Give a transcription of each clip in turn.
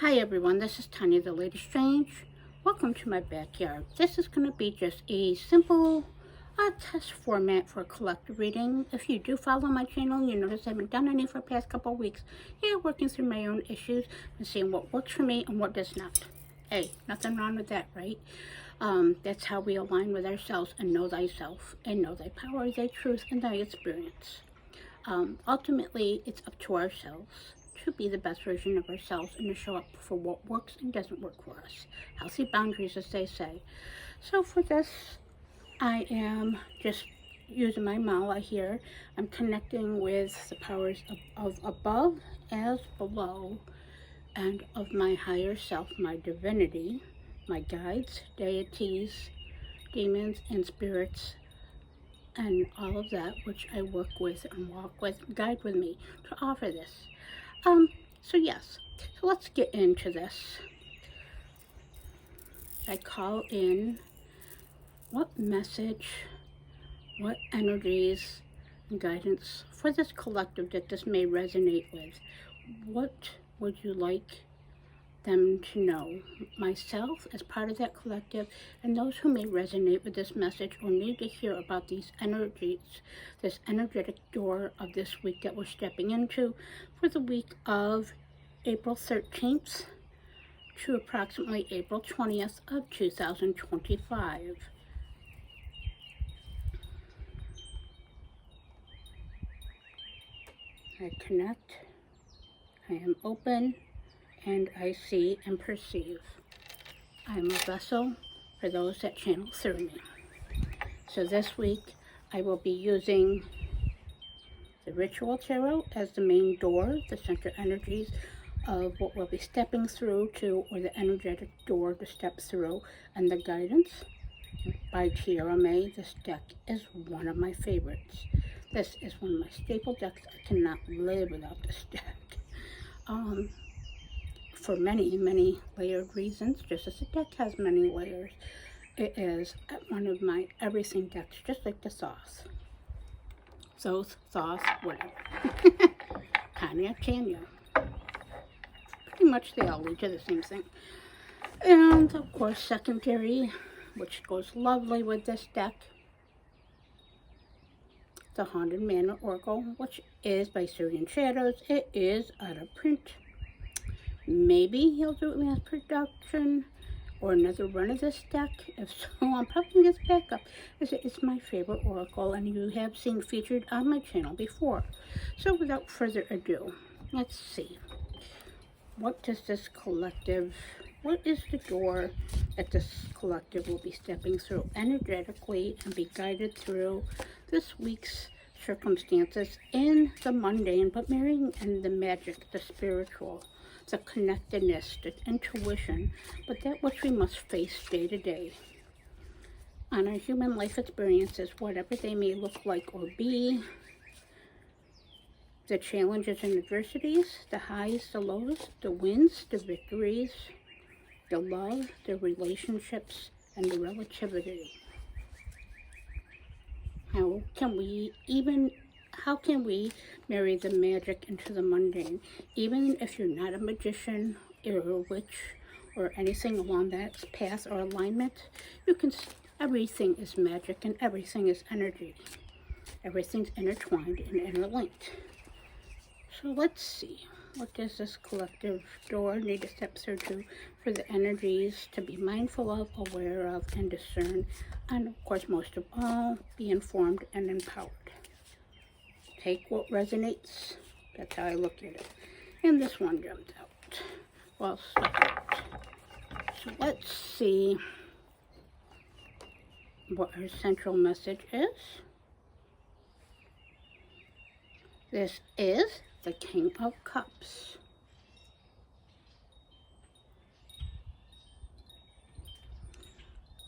Hi everyone, this is Tanya the Lady Strange. Welcome to my backyard. This is going to be just a simple test format for a collective reading. If you do follow my channel, you notice I haven't done any for the past couple of weeks. Yeah, working through my own issues and seeing what works for me and what does not. Hey, nothing wrong with that, right? That's how we align with ourselves and know thyself and know thy power, thy truth, and thy experience. Ultimately, it's up to ourselves to be the best version of ourselves and to show up for what works and doesn't work for us. Healthy boundaries, as they say. So for this, I am just using my mala here. I'm connecting with the powers of above as below and of my higher self, my divinity, my guides, deities, demons, and spirits, and all of that which I work with and walk with, guide with me to offer this. So yes, so let's get into this. I call in what message, what energies and guidance for this collective that this may resonate with. What would you like them to know? Myself as part of that collective, and those who may resonate with this message or need to hear about these energies, this energetic door of this week that we're stepping into for the week of April 13th to approximately April 20th of 2025. I connect, I am open, and I see and perceive. I am a vessel for those that channel through me. So this week I will be using the ritual tarot as the main door, the center energies of what we'll be stepping through to, or the energetic door to step through, and the guidance by Tiera. This deck is one of my favorites. This is one of my staple decks. I cannot live without this deck. For many, many layered reasons, just as the deck has many layers. It is one of my everything decks, just like the sauce. Sauce, whatever. Tanya. Pretty much they all lead to the same thing. And of course, secondary, which goes lovely with this deck, the Haunted Manor Oracle, which is by Sirian Shadows. It is out of print. Maybe he'll do it mass production or another run of this deck. If so, I'm probably this back up. It's my favorite oracle, and you have seen featured on my channel before. So without further ado, let's see. What is the door that this collective will be stepping through energetically and be guided through this week's circumstances in the mundane, but marrying in the magic, the spiritual, the connectedness, the intuition, but that which we must face day to day on our human life experiences, whatever they may look like or be, the challenges and adversities, the highs, the lows, the wins, the victories, the love, the relationships, and the relativity. How can we marry the magic into the mundane? Even if you're not a magician or a witch or anything along that path or alignment, everything is magic and everything is energy. Everything's intertwined and interlinked. So let's see. What does this collective door need to step through to for the energies to be mindful of, aware of, and discern, and of course, most of all, be informed and empowered. Take what resonates. That's how I look at it. And this one jumped out. Well, stuck out. So let's see what our central message is. This is the King of Cups.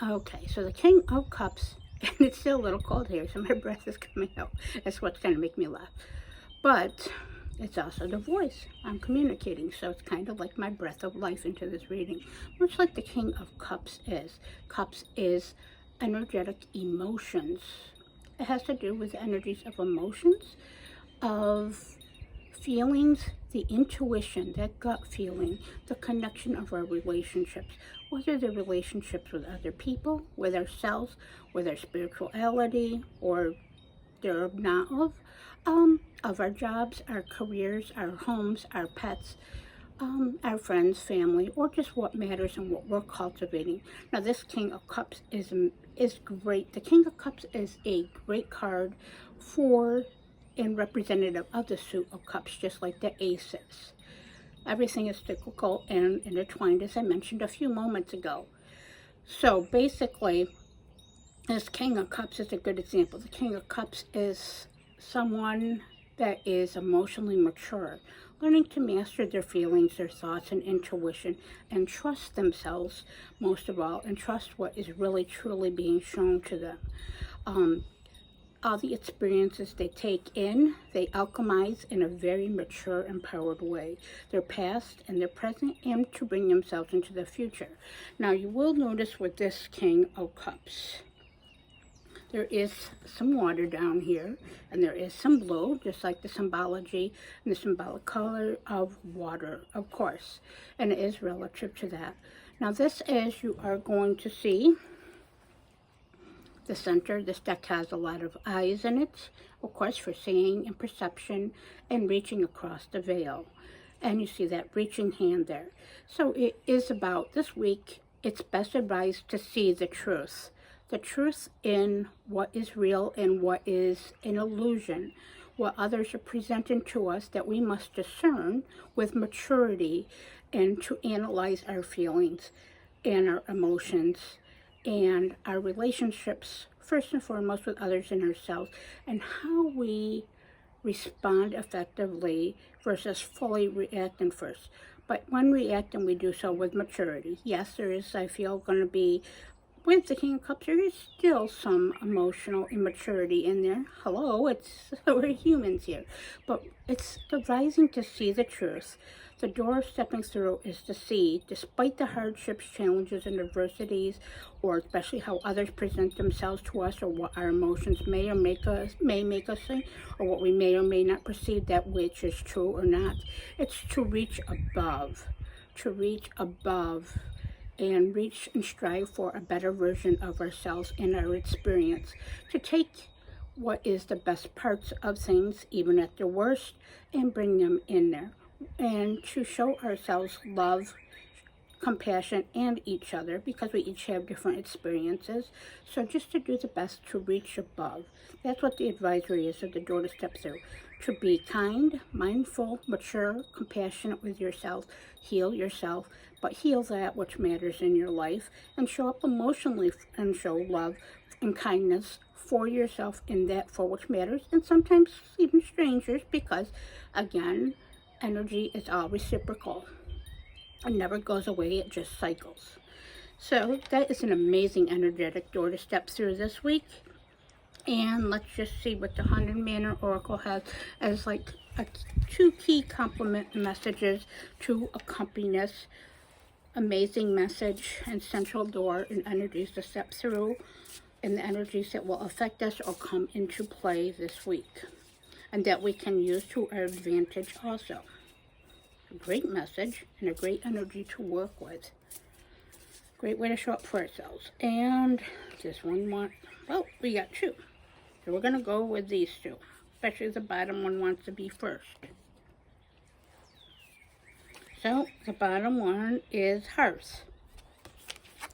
Okay, so the King of Cups, and it's still a little cold here, so my breath is coming out. That's what's going to make me laugh. But it's also the voice. I'm communicating, so it's kind of like my breath of life into this reading, much like the King of Cups is. Cups is energetic emotions. It has to do with energies of emotions, of feelings the intuition, that gut feeling, the connection of our relationships, whether they're relationships with other people, with ourselves, with our spirituality, or thereof, of our jobs, our careers, our homes, our pets, our friends, family, or just what matters and what we're cultivating. Now, this King of Cups is great. The King of Cups is a great card for and representative of the Suit of Cups, just like the Ace is. Everything is cyclical and intertwined, as I mentioned a few moments ago. So basically, this King of Cups is a good example. The King of Cups is someone that is emotionally mature, learning to master their feelings, their thoughts, and intuition, and trust themselves most of all, and trust what is really truly being shown to them. All the experiences they take in, they alchemize in a very mature, empowered way. Their past and their present, and to bring themselves into the future. Now, you will notice with this King of Cups, there is some water down here, and there is some blue, just like the symbology and the symbolic color of water, of course, and it is relative to that. Now, this is, you are going to see the center. This deck has a lot of eyes in it, of course, for seeing and perception and reaching across the veil. And you see that reaching hand there. So it is about, this week, it's best advised to see the truth. The truth in what is real and what is an illusion, what others are presenting to us that we must discern with maturity, and to analyze our feelings and our emotions and our relationships, first and foremost with others and ourselves, and how we respond effectively versus fully reacting first. But when reacting, we do so with maturity. Yes, there is, I feel, going to be, with the King of Cups, there is still some emotional immaturity in there. Hello, we're humans here. But it's the rising to see the truth. The door of stepping through is to see, despite the hardships, challenges, and adversities, or especially how others present themselves to us, or what our emotions may make us say, or what we may or may not perceive that which is true or not. It's to reach above, and reach and strive for a better version of ourselves in our experience, to take what is the best parts of things, even at their worst, and bring them in there, and to show ourselves love, compassion, and each other, because we each have different experiences. So just to do the best to reach above. That's what the advisory is of the door to step through. To be kind, mindful, mature, compassionate with yourself, heal yourself, but heal that which matters in your life, and show up emotionally and show love and kindness for yourself in that for which matters, and sometimes even strangers, because again, energy is all reciprocal. It never goes away, it just cycles. So that is an amazing energetic door to step through this week. And let's just see what the Haunted Manor Oracle has as like two key complement messages to accompany this amazing message and central door and energies to step through, and the energies that will affect us or come into play this week, and that we can use to our advantage also. A great message and a great energy to work with. Great way to show up for ourselves. And this one well, we got two. So we're going to go with these two. Especially the bottom one wants to be first. So the bottom one is Hearth.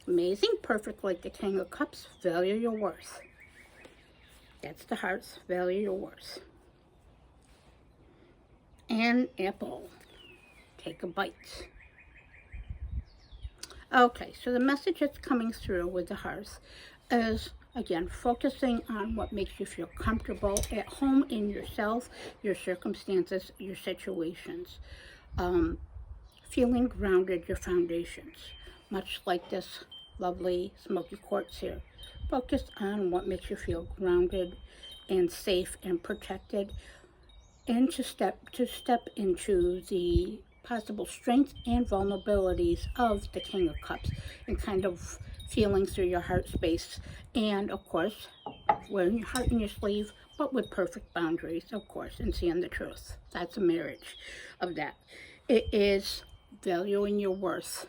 Amazing, perfect, like the King of Cups. Value your worth. That's the Hearth. Value your worth. And Apple. Take a bite. Okay, so the message that's coming through with the Hearth is, again, focusing on what makes you feel comfortable at home in yourself, your circumstances, your situations. Feeling grounded, your foundations. Much like this lovely smoky quartz here. Focus on what makes you feel grounded and safe and protected, and to step into the possible strengths and vulnerabilities of the King of Cups, and kind of feeling through your heart space, and of course wearing your heart in your sleeve, but with perfect boundaries, of course, and seeing the truth. That's a marriage of that. It is valuing your worth.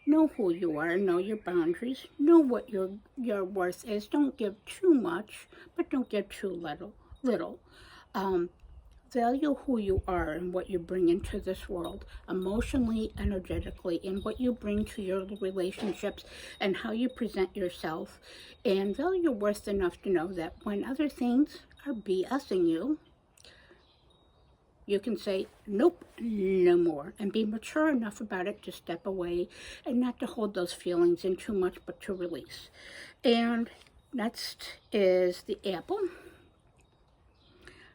Know who you are, know your boundaries, know what your worth is. Don't give too much, but don't give too little. Um, Value who you are and what you bring into this world, emotionally, energetically, and what you bring to your relationships and how you present yourself. And value your worth enough to know that when other things are BSing you, you can say, nope, no more, and be mature enough about it to step away and not to hold those feelings in too much, but to release. And next is the apple.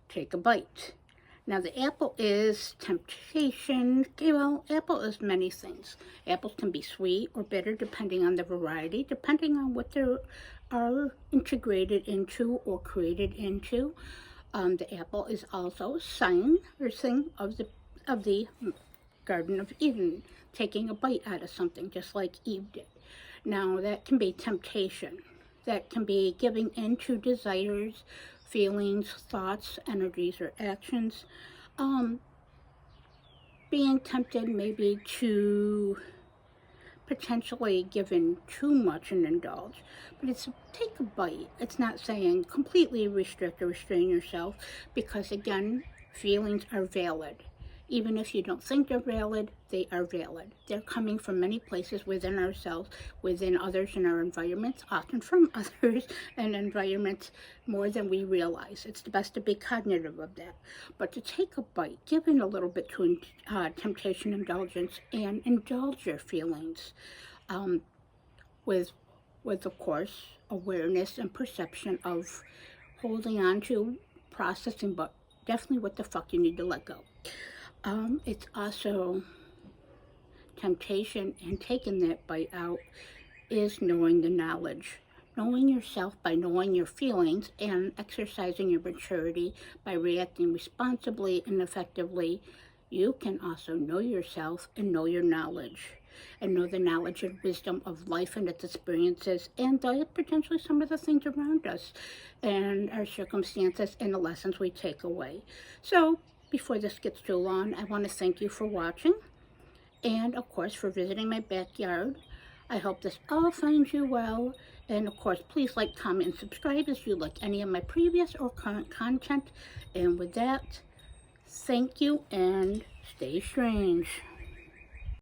Take a bite. Now, the apple is temptation. Okay, well, apple is many things. Apples can be sweet or bitter depending on the variety, depending on what they are integrated into or created into. The apple is also a sign or thing of the Garden of Eden, taking a bite out of something, just like Eve did. Now, that can be temptation. That can be giving into desires, feelings, thoughts, energies, or actions. Being tempted maybe to potentially give in too much and indulge. But it's take a bite. It's not saying completely restrict or restrain yourself, because again, feelings are valid. Even if you don't think they're valid, they are valid. They're coming from many places within ourselves, within others in our environments, often from others and environments more than we realize. It's best to be cognitive of that. But to take a bite, give in a little bit to temptation, indulgence, and indulge your feelings with of course, awareness and perception of holding on to, processing, but definitely what the fuck you need to let go. It's also temptation, and taking that bite out is knowing the knowledge. Knowing yourself by knowing your feelings and exercising your maturity by reacting responsibly and effectively. You can also know yourself and know your knowledge. And know the knowledge and wisdom of life and its experiences, and potentially some of the things around us and our circumstances and the lessons we take away. So, before this gets too long, I want to thank you for watching and, of course, for visiting my backyard. I hope this all finds you well. And, of course, please like, comment, and subscribe if you like any of my previous or current content. And with that, thank you and stay strange.